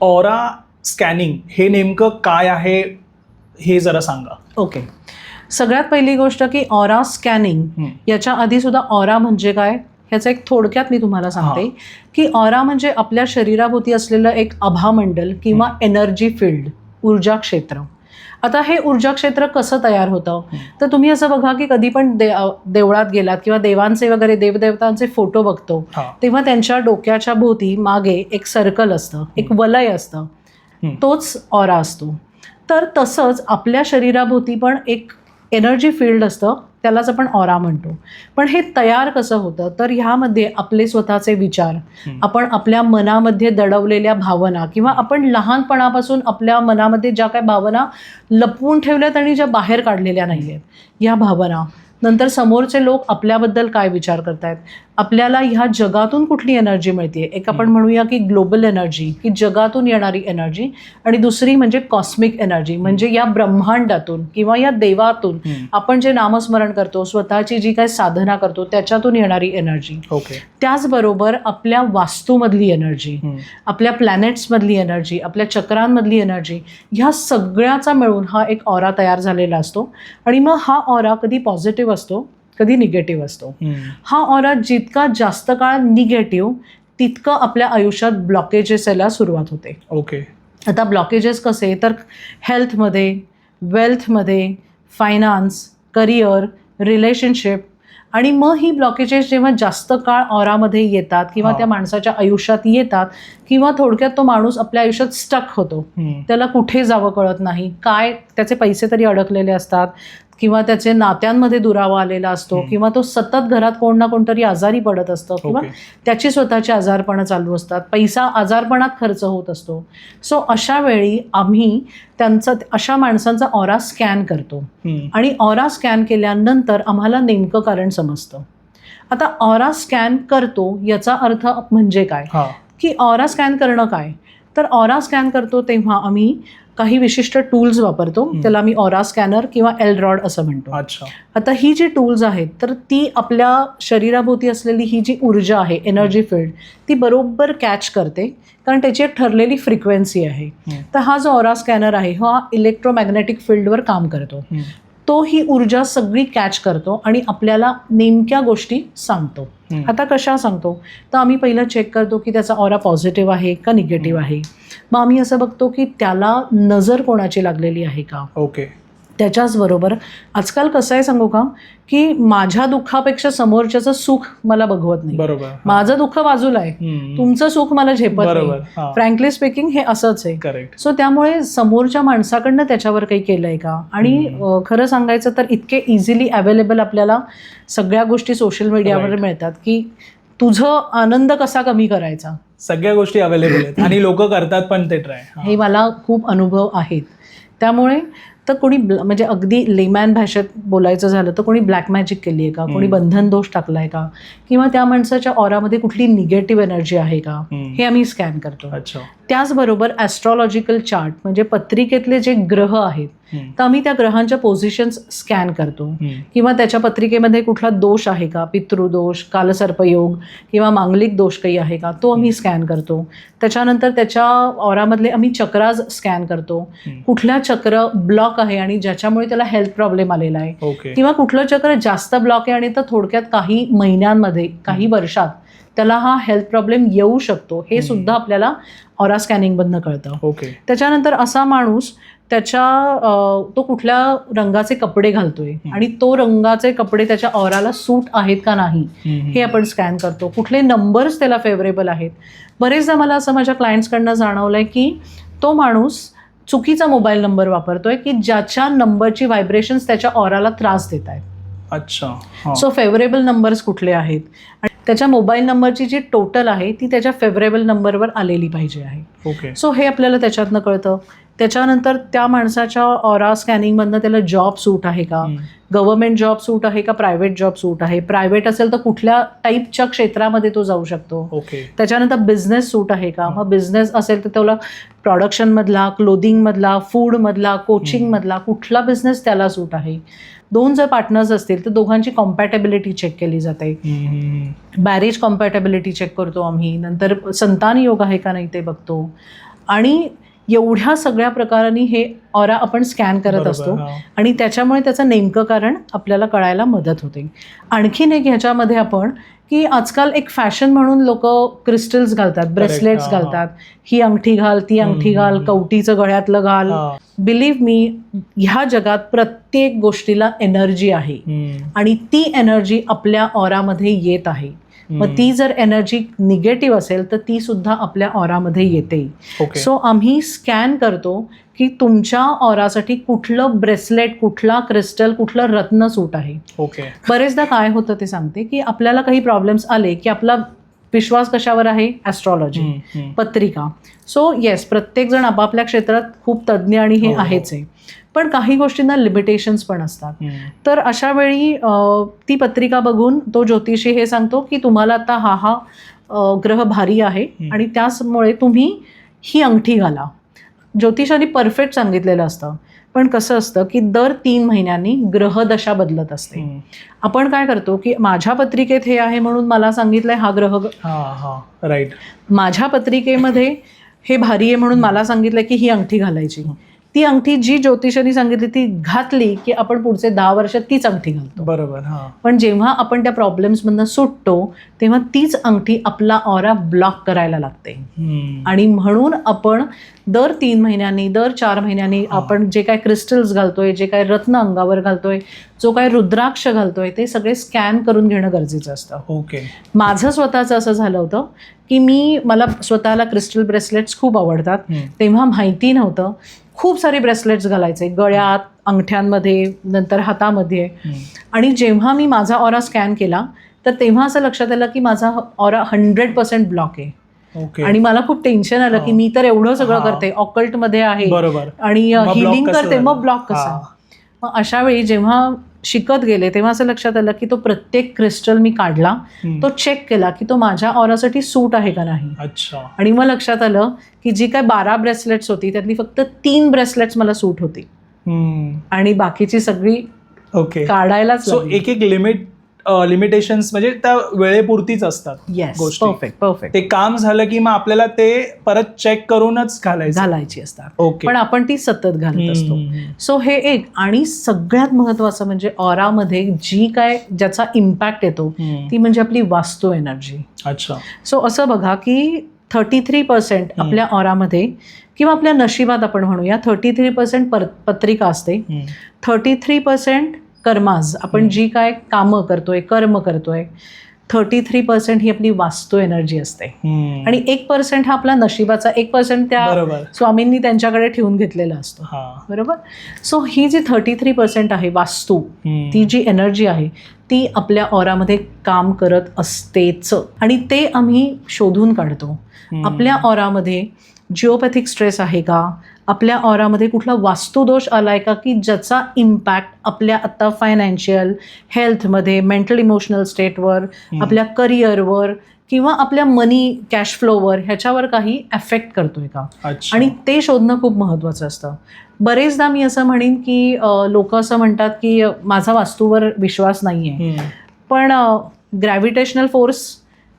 Aura scanning हे नेमकं काय आहे हे जरा सांगा. ओके, सगळ्यात पहिली गोष्ट की ऑरा स्कॅनिंग याच्या आधी सुद्धा ऑरा म्हणजे काय ह्याचं एक थोडक्यात मी तुम्हाला सांगते की ऑरा म्हणजे आपल्या शरीराभोवती असलेलं एक आभामंडल किंवा एनर्जी फील्ड, ऊर्जा क्षेत्र. आता हे ऊर्जा क्षेत्र कसं तयार होतं तर तुम्ही असं बघा की कधी पण देवळात गेलात किंवा देवांचे वगैरे देवदेवतांचे फोटो बघतो तेव्हा त्यांच्या डोक्याच्या भोवती मागे एक सर्कल असतं, एक वलय असतं, तोच ऑरा असतो. तर तसंच आपल्या शरीराभोवती पण एक एनर्जी फील्ड असतं, त्यालाच आपण ऑरा म्हणतो. पण हे तयार कसं होतं तर ह्यामध्ये आपले स्वतःचे विचार, आपण आपल्या मनामध्ये दडवलेल्या भावना किंवा आपण लहानपणापासून आपल्या मनामध्ये ज्या काही भावना लपवून ठेवल्यात आणि ज्या बाहेर काढलेल्या नाही आहेत ह्या भावना, नंतर समोरचे लोक आपल्याबद्दल काय विचार करतायत, आपल्याला ह्या जगातून कुठली एनर्जी मिळते, एक आपण म्हणूया की ग्लोबल एनर्जी, की जगातून येणारी एनर्जी, आणि दुसरी म्हणजे कॉस्मिक एनर्जी, म्हणजे या ब्रह्मांडातून किंवा या देवातून आपण जे नामस्मरण करतो, स्वतःची जी काही साधना करतो त्याच्यातून येणारी एनर्जी. त्याचबरोबर आपल्या वास्तूमधली एनर्जी, आपल्या प्लॅनेट्समधली एनर्जी, आपल्या चक्रांमधली एनर्जी, ह्या सगळ्याचा मिळून हा एक ऑरा तयार झालेला असतो. आणि मग हा ऑरा कधी पॉझिटिव्ह असतो कधी निगेटिव्ह असतो. हा ऑरा जितका जास्त काळ निगेटिव्ह तितकं आपल्या आयुष्यात ब्लॉकेजेस यायला सुरुवात होते. आता ब्लॉकेजेस कसे तर हेल्थमध्ये, वेल्थमध्ये, फायनान्स, करिअर, रिलेशनशिप. आणि मग ही ब्लॉकेजेस जेव्हा जास्त काळ ऑरामध्ये येतात किंवा त्या माणसाच्या आयुष्यात येतात किंवा थोडक्यात तो माणूस आपल्या आयुष्यात स्टक होतो, त्याला कुठे जावं कळत नाही, काय त्याचे पैसे तरी अडकलेले असतात किंवा त्याचे नात्यांमध्ये दुरावा आलेला असतो किंवा तो सतत घरात कोण ना कोणतरी आजारी पडत असतं किंवा त्याची स्वतःची आजारपणं चालू असतात, पैसा आजारपणात खर्च होत असतो. सो अशा वेळी आम्ही अशा माणसांचा ऑरा स्कॅन करतो आणि ऑरा स्कॅन केल्यानंतर आम्हाला नेमकं कारण समजतं. आता ऑरा स्कॅन करतो याचा अर्थ म्हणजे काय की ऑरा स्कॅन करणं काय तर ऑरा स्कॅन करतो तेव्हा आम्ही काही विशिष्ट टूल्स वापरतो, त्याला आम्ही ऑरा स्कॅनर किंवा एल-रॉड असं म्हणतो. आता ही जी टूल्स आहेत तर ती आपल्या शरीराभोवती असलेली ही जी ऊर्जा आहे, एनर्जी फील्ड, ती बरोबर कॅच करते कारण त्याची एक ठरलेली फ्रिक्वेन्सी आहे. तर हा जो ऑरा स्कॅनर आहे हा इलेक्ट्रोमॅग्नेटिक फील्डवर काम करतो. तो ही ऊर्जा सगळी कॅच करतो आणि आपल्याला नेमक्या गोष्टी सांगतो. आता कशा सांगतो तर आम्ही पहिलं चेक करतो की त्याचा ऑरा पॉझिटिव्ह आहे का निगेटिव्ह आहे. मग आम्ही असं बघतो की त्याला नजर कोणाची लागलेली आहे का. त्याच्याचबरोबर आजकाल कसं आहे सांगू का की माझ्या दुःखापेक्षा समोरच्याचं सुख मला बघवत नाही, माझं दुःख बाजूला आहे, तुमचं सुख मला झेपत नाही. फ्रँकली स्पीकिंग हे असंच आहे. सो त्यामुळे समोरच्या माणसाकडनं त्याच्यावर काही केलंय का. आणि खरं सांगायचं तर इतके इझिली अवेलेबल आपल्याला सगळ्या गोष्टी सोशल मीडियावर मिळतात की तुझं आनंद कसा कमी करायचा, सगळ्या गोष्टी अवेलेबल आहेत आणि लोक करतात पण ते ट्राय. हे मला खूप अनुभव आहेत. त्यामुळे तर कोणी म्हणजे अगदी लेमॅन भाषेत बोलायचं झालं तर कोणी ब्लॅक मॅजिक केली आहे का, कोणी बंधन दोष टाकलाय का किंवा त्या माणसाच्या ऑरामध्ये कुठली निगेटिव्ह एनर्जी आहे का हे आम्ही स्कॅन करतो. त्याचबरोबर ॲस्ट्रॉलॉजिकल चार्ट म्हणजे पत्रिकेतले जे ग्रह आहेत तर आम्ही त्या ग्रहांच्या पोझिशन्स स्कॅन करतो किंवा त्याच्या पत्रिकेमध्ये कुठला दोष आहे का, पितृदोष, कालसर्पयोग किंवा मांगलिक दोष काही आहे का तो आम्ही स्कॅन करतो. त्याच्यानंतर त्याच्या ऑरामधले आम्ही चक्राज स्कॅन करतो, कुठल्या चक्र ब्लॉक आहे आणि ज्याच्यामुळे त्याला हेल्थ प्रॉब्लेम आलेला आहे किंवा कुठलं चक्र जास्त ब्लॉक आहे आणि तर थोडक्यात काही महिन्यांमध्ये काही वर्षात त्याला हा हेल्थ प्रॉब्लेम येऊ शकतो, हे सुद्धा आपल्याला ऑरा स्कॅनिंगमधनं कळतं. त्याच्यानंतर असा माणूस तो कुठल्या रंगाचे कपडे घालतोय आणि तो रंगाचे कपडे त्याच्या ऑराला सूट आहेत का नाही हे आपण स्कॅन करतो. कुठले नंबर्स त्याला फेवरेबल आहेत. बरेचदा मला असं माझ्या क्लायंट्सकडनं जाणवलंय की तो माणूस चुकीचा मोबाईल नंबर वापरतोय की ज्याच्या नंबरची व्हायब्रेशन्स त्याच्या ऑराला त्रास देत आहेत. सो फेवरेबल नंबर्स कुठले आहेत आणि त्याच्या मोबाईल नंबरची जी टोटल आहे ती त्याच्या फेवरेबल नंबरवर आलेली पाहिजे आहे. सो हे आपल्याला त्याच्यातनं कळतं. त्याच्यानंतर त्या माणसाच्या ऑरा स्कॅनिंगमधनं त्याला जॉब सूट आहे का, गव्हर्नमेंट जॉब सूट आहे का, प्रायव्हेट जॉब सूट आहे, प्रायव्हेट असेल तर कुठल्या टाईपच्या क्षेत्रामध्ये तो जाऊ शकतो. त्याच्यानंतर बिझनेस सूट आहे का, मग बिझनेस असेल तर त्याला प्रोडक्शनमधला, क्लोदिंगमधला, फूडमधला, कोचिंगमधला कुठला बिझनेस त्याला सूट आहे. 2 जर पार्टनर्स असतील तर दोघांची कॉम्पॅटेबिलिटी चेक केली जाते. मॅरेज कॉम्पॅटेबिलिटी चेक करतो आम्ही. नंतर संतान योग आहे का नाही ते बघतो. आणि एवढ्या सगळ्या प्रकारांनी हे ऑरा आपण स्कॅन करत बरोबर, असतो हा. आणि त्याच्यामुळे त्याचं नेमकं कारण आपल्याला कळायला मदत होते. आणखीन एक ह्याच्यामध्ये आपण की आजकाल एक फॅशन म्हणून लोक क्रिस्टल्स घालतात, ब्रेसलेट्स हा, हा. घालतात, ही अंगठी घाल, ती अंगठी घाल, कवटीचं गळ्यातलं घाल. हा. बिलीव्ह मी, ह्या जगात प्रत्येक गोष्टीला एनर्जी आहे आणि ती एनर्जी आपल्या ऑरामध्ये येत आहे. मग ती जर एनर्जी निगेटिव्ह असेल तर ती सुद्धा आपल्या ऑरामध्ये येते. ओके. सो आम्ही स्कॅन करतो की तुमच्या ऑरासाठी कुठलं ब्रेसलेट, कुठला क्रिस्टल, कुठलं रत्न सूट आहे. ओके. बरेचदा काय होतं ते सांगते की आपल्याला काही प्रॉब्लेम्स आले की आपला विश्वास कशावर आहे? ॲस्ट्रॉलॉजी, पत्रिका. सो येस, प्रत्येकजण आपापल्या क्षेत्रात खूप तज्ज्ञ आणि हे आहेच आहे, पण काही गोष्टींना लिमिटेशन्स पण असतात. तर अशा वेळी ती पत्रिका बघून तो ज्योतिषी हे सांगतो की तुम्हाला आता हा ग्रह भारी आहे आणि त्याचमुळे तुम्ही ही अंगठी घाला. ज्योतिषाने परफेक्ट सांगितलेलं असतं, पण कसं असतं की दर 3 महिन्यांनी ग्रहदशा बदलत असते. आपण काय करतो की माझ्या पत्रिकेत हे आहे म्हणून मला सांगितलंय हा ग्रह, राईट, माझ्या पत्रिकेमध्ये हे भारी आहे म्हणून मला सांगितलंय की ही अंगठी घालायची. ती अंगठी जी ज्योतिषाने सांगितली ती घातली की आपण पुढचे 10 वर्ष तीच अंगठी घालतो. बरोबर. पण जेव्हा आपण त्या प्रॉब्लेम्समधनं सुटतो तेव्हा तीच अंगठी आपला ऑरा ब्लॉक करायला लागते. आणि म्हणून आपण दर 3 महिन्यांनी, दर 4 महिन्यांनी आपण जे काय क्रिस्टल्स घालतोय, जे काय रत्न अंगावर घालतोय, जो काय रुद्राक्ष घालतोय, ते सगळे स्कॅन करून घेणं गरजेचं असतं. ओके. माझं स्वतःचं असं झालं होतं की मला स्वतःला क्रिस्टल ब्रेसलेट्स खूप आवडतात. तेव्हा माहिती नव्हतं, खूप सारे ब्रेसलेट्स घालायचे गळ्यात, अंगठ्यांमध्ये, नंतर हातामध्ये. आणि जेव्हा मी माझा ऑरा स्कॅन केला तर तेव्हा असं लक्षात आलं की माझा ऑरा 100% ब्लॉक आहे. ओके. आणि मला खूप टेन्शन आलं की मी तर एवढं सगळं करते, ऑकल्टमध्ये आहे आणि हिलिंग करते, मग ब्लॉक कसा? मग अशा वेळी जेव्हा शिकत गेले तेव्हा असं लक्षात आलं की तो प्रत्येक क्रिस्टल मी काढला, तो चेक केला की तो माझ्या ऑरासाठी सूट आहे का नाही. अच्छा. आणि मग लक्षात आलं की जी काय 12 ब्रेसलेट्स होती त्यातली फक्त 3 ब्रेसलेट्स मला सूट होती आणि बाकीची सगळी ओके काढायलाच. सो एक लिमिटेशन्स म्हणजे त्या वेळेपुरतीच असतात. येस, गोष्टी. परफेक्ट. ते काम झालं की मग आपल्याला ते परत चेक करूनच घालायची असतात. ओके. पण आपण ती सतत घालत असतो. सो हे एक. आणि सगळ्यात महत्वाचं म्हणजे ऑरामध्ये जी काय ज्याचा इम्पॅक्ट येतो ती म्हणजे आपली वास्तू एनर्जी. अच्छा. सो असं बघा की 33% आपल्या ऑरामध्ये किंवा आपल्या नशिबात आपण म्हणूया 33% पत्रिका असते, 33% कर्माज, आपण जी काय कामं करतोय, कर्म करतोय, 33% ही आपली वास्तू एनर्जी असते. आणि 1% हा आपला नशिबाचा, 1% त्या स्वामींनी त्यांच्याकडे ठेवून घेतलेला असतो. बरोबर. सो ही जी 33% आहे वास्तू, ती जी एनर्जी आहे ती आपल्या ऑरामध्ये काम करत असतेच. आणि ते आम्ही शोधून काढतो. आपल्या ऑरामध्ये जिओपॅथिक स्ट्रेस आहे का, आपल्या ऑरामध्ये कुठला वास्तुदोष आलाय का की ज्याचा इम्पॅक्ट आपल्या आता फायनान्शियल, हेल्थमध्ये, मेंटल इमोशनल स्टेटवर, आपल्या करिअरवर किंवा आपल्या मनी कॅश फ्लोवर ह्याच्यावर काही अफेक्ट करतोय का. आणि ते शोधणं खूप महत्त्वाचं असतं. बरेचदा मी असं म्हणेन की लोक असं म्हणतात की माझा वास्तूवर विश्वास नाही आहे, पण ग्रॅव्हिटेशनल फोर्स,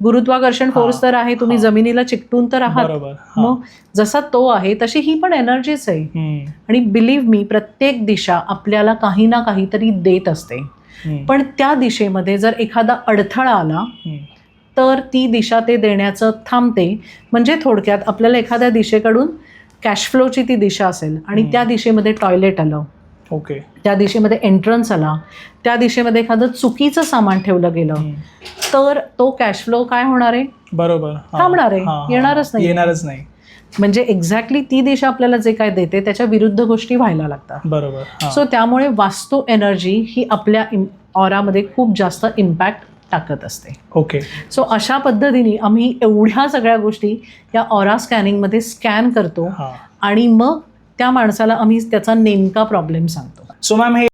गुरुत्वाकर्षण फोर्स तर आहे, तुम्ही जमिनीला चिकटून तर आहात. मग जसा तो आहे तशी ही पण एनर्जीच आहे. आणि बिलीव्ह मी, प्रत्येक दिशा आपल्याला काही ना काहीतरी देत असते. पण त्या दिशेमध्ये जर एखादा अडथळा आला तर ती दिशा ते देण्याचं थांबते. म्हणजे थोडक्यात आपल्याला एखाद्या दिशेकडून कॅश फ्लोची ती दिशा असेल आणि त्या दिशेमध्ये टॉयलेट आलं, ओके, त्या दिशेमध्ये एंट्रन्स आला, त्या दिशेमध्ये एखादं चुकीचं सामान ठेवलं गेलं तर तो कॅश फ्लो काय होणार आहे? बरोबर, थांबणार आहे, येणारच नाही. म्हणजे एक्झॅक्टली ती दिशा आपल्याला जे काय देते त्याच्या विरुद्ध गोष्टी व्हायला लागतात. बरोबर. सो त्यामुळे वास्तू एनर्जी ही आपल्या ऑरामध्ये खूप जास्त इम्पॅक्ट टाकत असते. ओके. सो अशा पद्धतीने आम्ही एवढ्या सगळ्या गोष्टी या ऑरा स्कॅनिंगमध्ये स्कॅन करतो आणि मग त्या माणसाला आम्ही त्याचा नेमका प्रॉब्लेम सांगतो. सो मॅम, हे